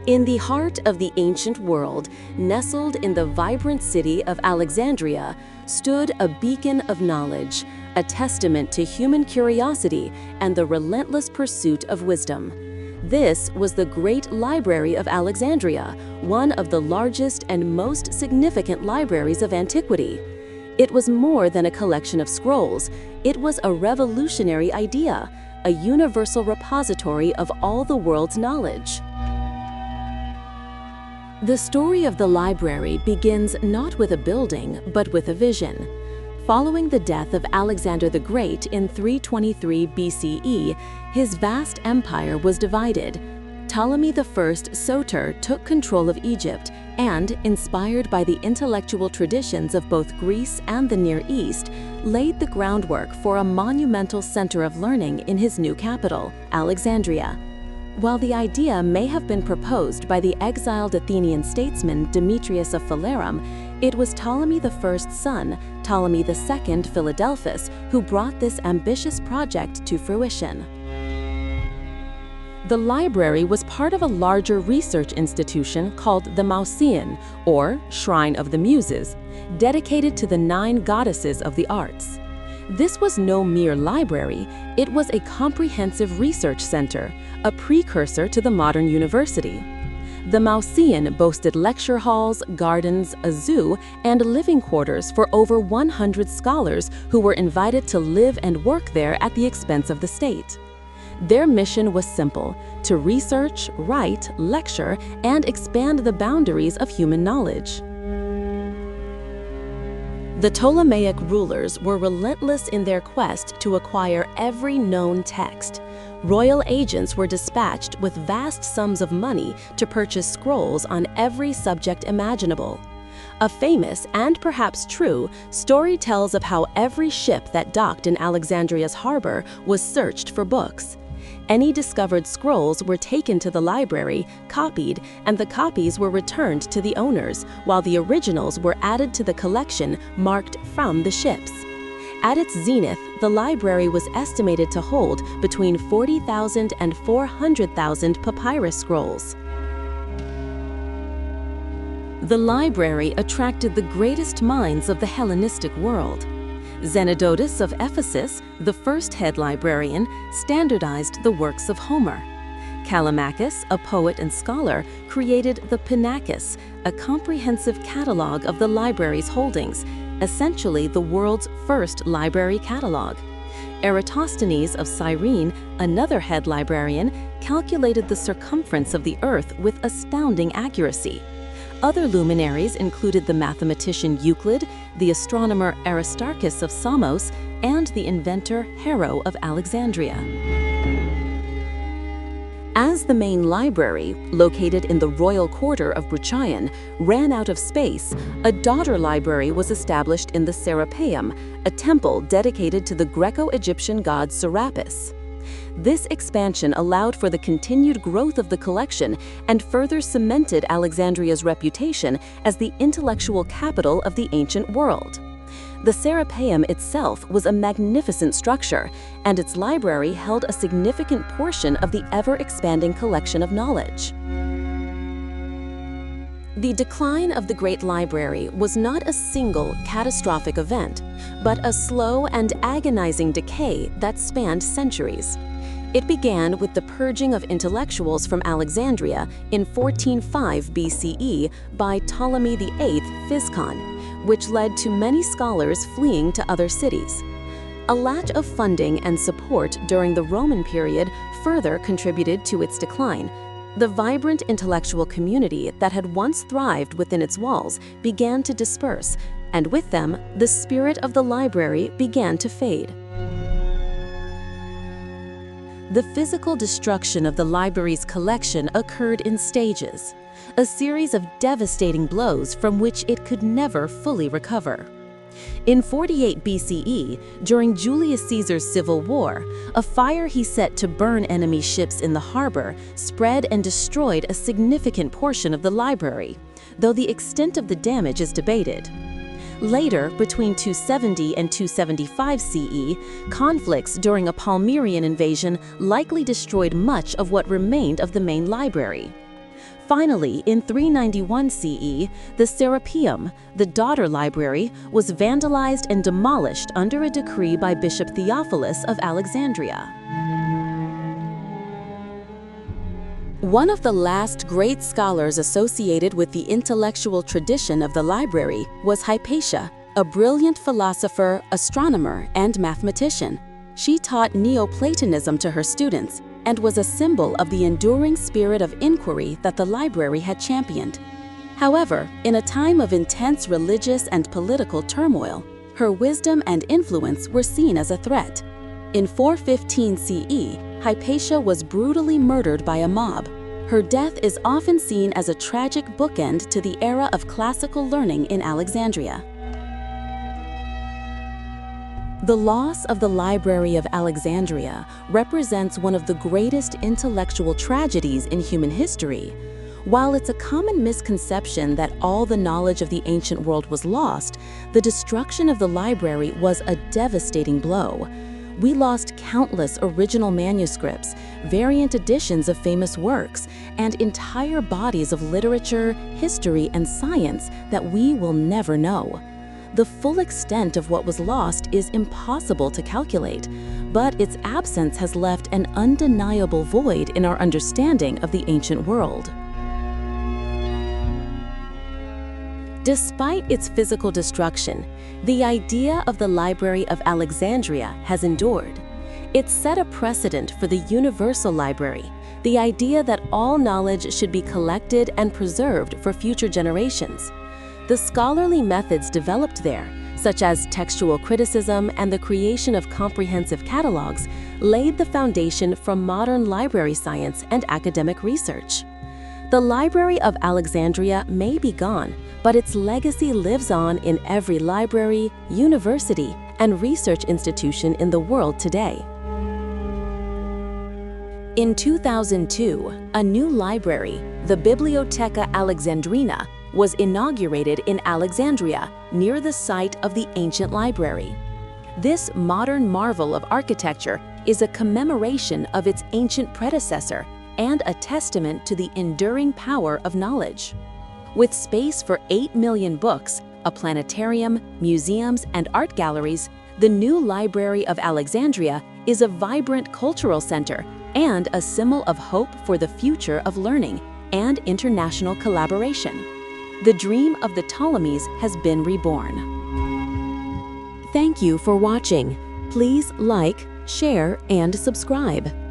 In the heart of the ancient world, nestled in the vibrant city of Alexandria, stood a beacon of knowledge, a testament to human curiosity and the relentless pursuit of wisdom. This was the Great Library of Alexandria, one of the largest and most significant libraries of antiquity. It was more than a collection of scrolls. It was a revolutionary idea, a universal repository of all the world's knowledge. The story of the library begins not with a building, but with a vision. Following the death of Alexander the Great in 323 BCE, his vast empire was divided. Ptolemy I Soter took control of Egypt and, inspired by the intellectual traditions of both Greece and the Near East, laid the groundwork for a monumental center of learning in his new capital, Alexandria. While the idea may have been proposed by the exiled Athenian statesman Demetrius of Phalerum, it was Ptolemy I's son, Ptolemy II Philadelphus, who brought this ambitious project to fruition. The library was part of a larger research institution called the Mouseion, or Shrine of the Muses, dedicated to the 9 goddesses of the arts. This was no mere library, it was a comprehensive research center, a precursor to the modern university. The Mouseion boasted lecture halls, gardens, a zoo, and living quarters for over 100 scholars who were invited to live and work there at the expense of the state. Their mission was simple: to research, write, lecture, and expand the boundaries of human knowledge. The Ptolemaic rulers were relentless in their quest to acquire every known text. Royal agents were dispatched with vast sums of money to purchase scrolls on every subject imaginable. A famous, and perhaps true, story tells of how every ship that docked in Alexandria's harbor was searched for books. Any discovered scrolls were taken to the library, copied, and the copies were returned to the owners, while the originals were added to the collection marked "from the ships." At its zenith, the library was estimated to hold between 40,000 and 400,000 papyrus scrolls. The library attracted the greatest minds of the Hellenistic world. Zenodotus of Ephesus, the first head librarian, standardized the works of Homer. Callimachus, a poet and scholar, created the Pinakis, a comprehensive catalog of the library's holdings, essentially the world's first library catalog. Eratosthenes of Cyrene, another head librarian, calculated the circumference of the Earth with astounding accuracy. Other luminaries included the mathematician Euclid, the astronomer Aristarchus of Samos, and the inventor Hero of Alexandria. As the main library, located in the royal quarter of Mouseion, ran out of space, a daughter library was established in the Serapeum, a temple dedicated to the Greco-Egyptian god Serapis. This expansion allowed for the continued growth of the collection and further cemented Alexandria's reputation as the intellectual capital of the ancient world. The Serapeum itself was a magnificent structure, and its library held a significant portion of the ever-expanding collection of knowledge. The decline of the Great Library was not a single catastrophic event, but a slow and agonizing decay that spanned centuries. It began with the purging of intellectuals from Alexandria in 1405 BCE by Ptolemy VIII Physcon, which led to many scholars fleeing to other cities. A lack of funding and support during the Roman period further contributed to its decline. The vibrant intellectual community that had once thrived within its walls began to disperse, and with them, the spirit of the library began to fade. The physical destruction of the library's collection occurred in stages, a series of devastating blows from which it could never fully recover. In 48 BCE, during Julius Caesar's civil war, a fire he set to burn enemy ships in the harbor spread and destroyed a significant portion of the library, though the extent of the damage is debated. Later, between 270 and 275 CE, conflicts during a Palmyrian invasion likely destroyed much of what remained of the main library. Finally, in 391 CE, the Serapeum, the daughter library, was vandalized and demolished under a decree by Bishop Theophilus of Alexandria. One of the last great scholars associated with the intellectual tradition of the library was Hypatia, a brilliant philosopher, astronomer, and mathematician. She taught Neoplatonism to her students and was a symbol of the enduring spirit of inquiry that the library had championed. However, in a time of intense religious and political turmoil, her wisdom and influence were seen as a threat. In 415 CE, Hypatia was brutally murdered by a mob. Her death is often seen as a tragic bookend to the era of classical learning in Alexandria. The loss of the Library of Alexandria represents one of the greatest intellectual tragedies in human history. While it's a common misconception that all the knowledge of the ancient world was lost, the destruction of the library was a devastating blow. We lost countless original manuscripts, variant editions of famous works, and entire bodies of literature, history, and science that we will never know. The full extent of what was lost is impossible to calculate, but its absence has left an undeniable void in our understanding of the ancient world. Despite its physical destruction, the idea of the Library of Alexandria has endured. It set a precedent for the universal library, the idea that all knowledge should be collected and preserved for future generations. The scholarly methods developed there, such as textual criticism and the creation of comprehensive catalogs, laid the foundation for modern library science and academic research. The Library of Alexandria may be gone, but its legacy lives on in every library, university, and research institution in the world today. In 2002, a new library, the Bibliotheca Alexandrina, was inaugurated in Alexandria, near the site of the ancient library. This modern marvel of architecture is a commemoration of its ancient predecessor and a testament to the enduring power of knowledge. With space for 8 million books, a planetarium, museums, and art galleries, the new Library of Alexandria is a vibrant cultural center and a symbol of hope for the future of learning and international collaboration. The dream of the Ptolemies has been reborn. Thank you for watching. Please like, share, and subscribe.